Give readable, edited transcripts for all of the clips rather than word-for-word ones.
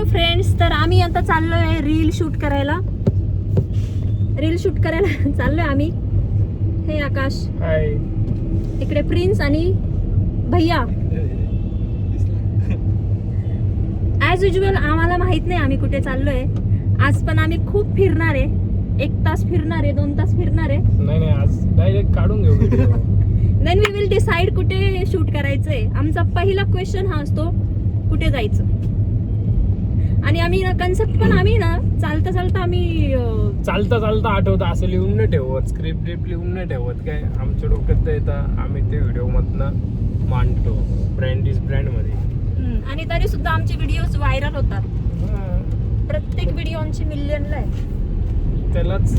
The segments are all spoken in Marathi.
फ्रेंड्स, तर आम्ही आता चाललोय रील शूट करायला चाललोय आम्ही. हे आकाश, हाय. इकडे प्रिन्स आणि भैया. ॲज युजल आम्हाला माहित नाही आम्ही कुठे चाललोय. आज पण आम्ही खूप फिरणार आहे. 1 तास फिरणार आहे, 2 तास फिरणार आहे. नाही आज डायरेक्ट काढून घेऊ video. Then we will decide कुठे शूट करायचंय. आमचा पहिला क्वेश्चन हा असतो, कुठे जायचं. आणि आम्ही ना कन्सेप्ट पण आम्ही ना चालता चालता आठवतं असं लिहून नाही ठेवत, स्क्रिप्ट लिहून नाही ठेवत. काय आमच्या डोक्यात येतं, आम्ही ते व्हिडिओ मधनं मांडतो. ब्रँड इज ब्रँड मध्ये. आणि तरी सुद्धा आमचे व्हिडिओज व्हायरल होतात. प्रत्येक व्हिडिओची मिलियनला आहे. त्यालाच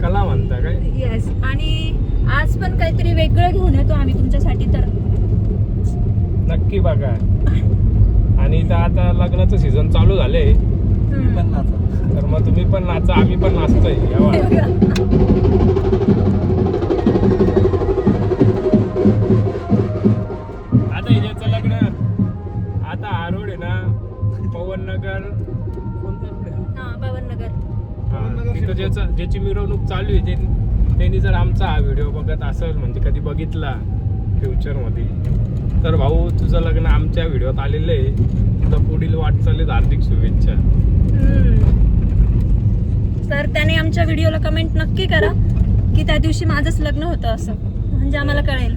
कला म्हणता काय. येस. आणि आज पण काहीतरी वेगळं घेऊन येतो आम्ही तुमच्यासाठी, तर नक्की बघा. आणि इथं आता लग्नाचं सीझन चालू झालंय, तर मग तुम्ही पण नाचा, आम्ही पण नाचतोय. आता याचं लग्न, आता हा रोड आहे ना पवननगर, कोणता रोड आहे? पवननगर. तिथं ज्याची मिरवणूक चालू आहे त्यांनी जर आमचा हा व्हिडिओ बघत असेल, म्हणजे कधी बघितला फ्युचर मध्ये, तर भाऊ तुझं लग्न आमच्या व्हिडिओत आलेलं आहे. तुझं पुढील वाटचालीत हार्दिक शुभेच्छा. तर त्याने आमच्या व्हिडिओला कमेंट नक्की करा की त्या दिवशी माझंच लग्न होतं असं, म्हणजे आम्हाला कळेल.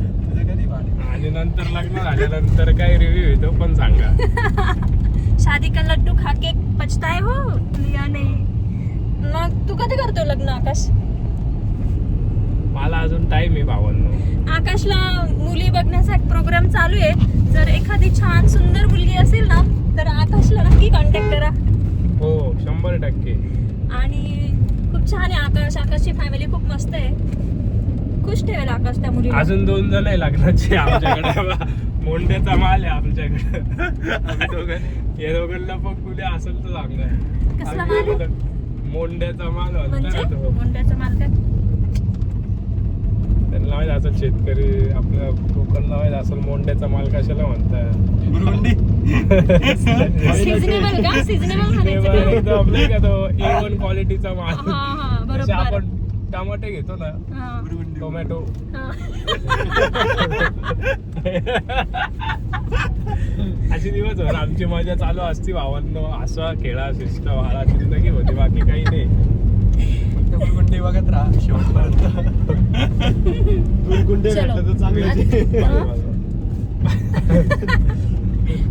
आणि नंतर लग्न झाल्यानंतर काय रिव्ह्यू येतो पण सांगा. शादी का लड्डू खा के पछताए हो या नाही. मग तू कधी करतो लग्न आकाश? मला अजून टाइम आहे भावांनो. आकाशला मुली बघण्याचा एक प्रोग्राम चालू आहे. जर एखादी छान सुंदर मुलगी असेल ना, तर आकाशला नक्की कॉन्टॅक्ट करा. हो 100%. आणि खूप छान आहे आकाशची फॅमिली खूप मस्त आहे. खुश ठेवेल आकाश त्या मुलीला. अजून 2 जण आहे लग्नाचे आमच्याकडे. मोंड्याचा माल आहे आमच्याकडे. या दोघांना पण कुठे असेल तर चांगलं आहे. कसला माल आहे? मोंड्याचा माल म्हणजे मोंड्याचा माल काय? त्यांना माहित असं शेतकरी आपल्या लोकांना माहित असेल मोंड्याचा माल कशाला म्हणतात. सिजनेबल का? सिजनेबल म्हणायचं का? आपल्या का तो A1 क्वालिटीचा माल. बरोबर. आपण टमाटे घेतो ना, टोमॅटो. अशी दिवसभर आमची मजा चालू असती भावांनो. असा खेळा शिस्त व्हाळा जिंदगी होती, बाकी काही नाही. गुरगुंडी बघत राहा शेवटपर्यंत. गुरगुंडी भेटलं तर चांगलं.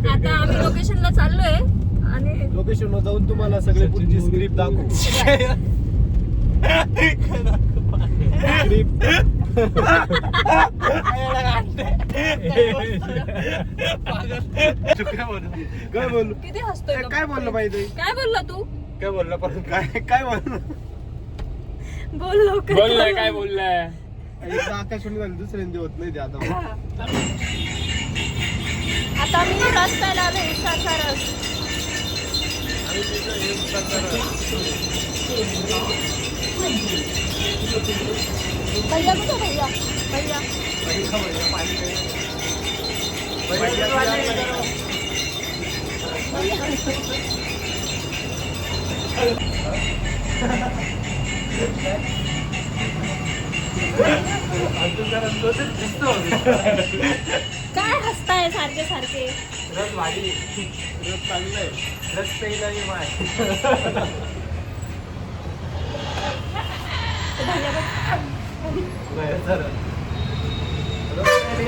आता आम्ही लोकेशनला चाललोय आणि लोकेशनवर जाऊन तुम्हाला सगळे पुढची स्क्रिप्ट दाखवू. काय बोललो? किती हसतोय गं? काय बोललं पाहिजे? काय बोलला तू? काय बोलला परत? काय बोललो? बोल लवकर. बोललाय काय बोललाय. एकदा आकाशवाणी झाली, दुसऱ्यांदी होत नाही ते आता. आता मी रस्त्याला आलोय, उसाचा रस. भैया कुठे भैया? काय हसताय सारखे सारखे? रस भारी, रस चांगलंय. रस पेला माय.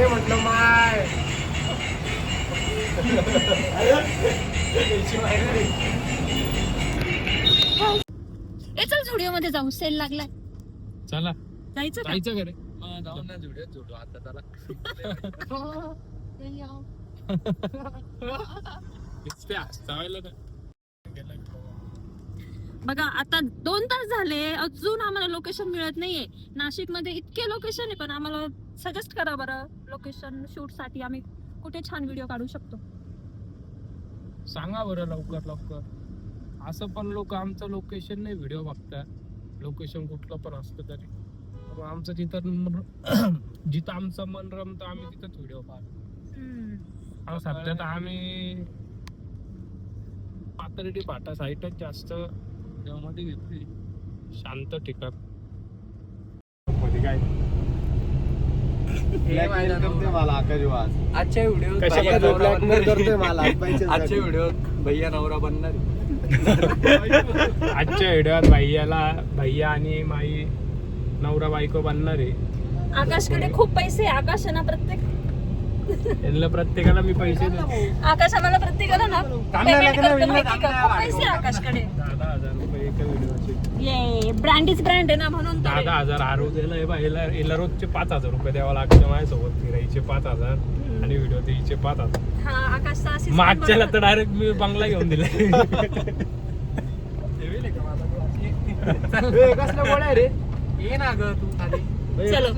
म्हटलं माय. चल झुडिओ मध्ये जाऊ, सेल लागलाय. चला जायचं का? जायचं घरे. जोडू आता त्याला. बघा आता 2 तास झाले, अजून आम्हाला लोकेशन मिळत नाहीये. नाशिक मध्ये इतके लोकेशन आहे, पण आम्हाला सजेस्ट करा बरं लोकेशन शूट साठी. आम्ही कुठे छान व्हिडिओ काढू शकतो सांगा बरं लवकर. असं पण लोक आमचं लोकेशन नाही व्हिडिओ बघतात. लोकेशन कुठलं पण असतं तरी आमचं जिथं जिथं आमचं मन रमतं आम्ही तिथंच व्हिडिओ पाहतो. सध्या तर आम्ही पाथर्डी फाटा साईडच जास्त मध्ये घेतली शांत ठिकाण मध्ये काय Blackmail करते मला आकाश वाज. आजच्या व्हिडिओ कशाबद्दल Blackmail करते मला पैसे आजच्या व्हिडिओत भैया नवरा बनणार आजच्या व्हिडिओत भैया आणि माई नवरा बायको बनणार आहे. आकाशकडे खूप पैसे आहे. आकाश आहे ना यांना प्रत्येकाला मी पैसे देतो. आकाश आम्हाला प्रत्येकाला ना पेमेंट करतो माहिती का? खूप पैसे आहे आकाशकडे. 10,000 रुपये एका व्हिडिओचे. ये ब्रँडीच ब्रँड आहे ना म्हणून तर आहे. 10,000 आरोग्याला याला रोजचे 5,000 रुपये द्यावा लागतं माझ्यासोबत फिरायचे 5,000 आणि व्हिडिओ द्यायचे 5,000. हा आकाशचा assistant मागच्याला बनवला. तर डायरेक्ट मी बंगला घेऊन दिले. कसलं गोळ्या रे ये ना ग तू खाली चलो